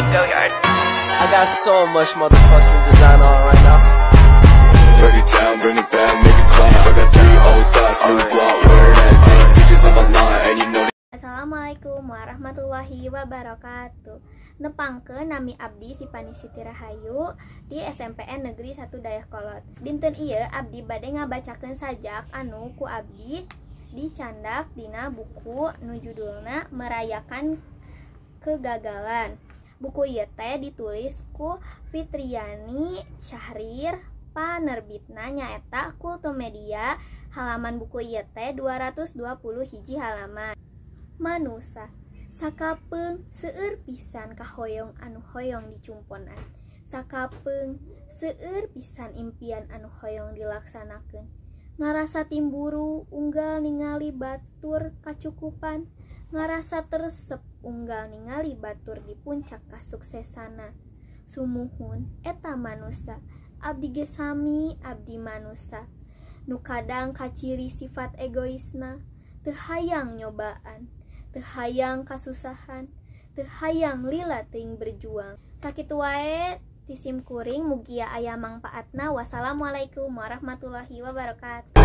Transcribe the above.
Gilliard. I got so much motherfucking design on right now. Break it down, bring it back, make it clap. I got 3 old thoughts, new guap, wear that thing. Bitches on my line, and you know. Assalamualaikum warahmatullahi wabarakatuh. Nepangkeun nami abdi Sipani Siti Rahayu di SMPN Negeri 1 Dayakolot. Dinten ieu abdi bade ngabacakeun sajak anu ku abdi dicandak dina buku nu judulna Merayakan Kegagalan. Buku ieu teh ditulis ku Fitriani Syahrir, panerbitna nyaeta Kultumedia. Halaman buku ieu teh 220 hiji halaman. Manusa sakapeung seueur pisan kahoyong anu hoyong dicumponan, sakapeung seueur pisan impian anu hoyong dilaksanakeun, ngarasa timburu unggal ningali batur kacukupan, ngarasa teresep unggal ningali batur di puncak kasuksesana. Sumuhun eta manusa, abdi ge sami abdi manusa, nu kadang kaciri sifat egoisna, teu hayang nyobaan, teu hayang kasusahan, teu hayang lila teuing berjuang. Sakitu wae ti sim kuring mugia aya mangpaatna. Wassalamualaikum warahmatullahi wabarakatuh.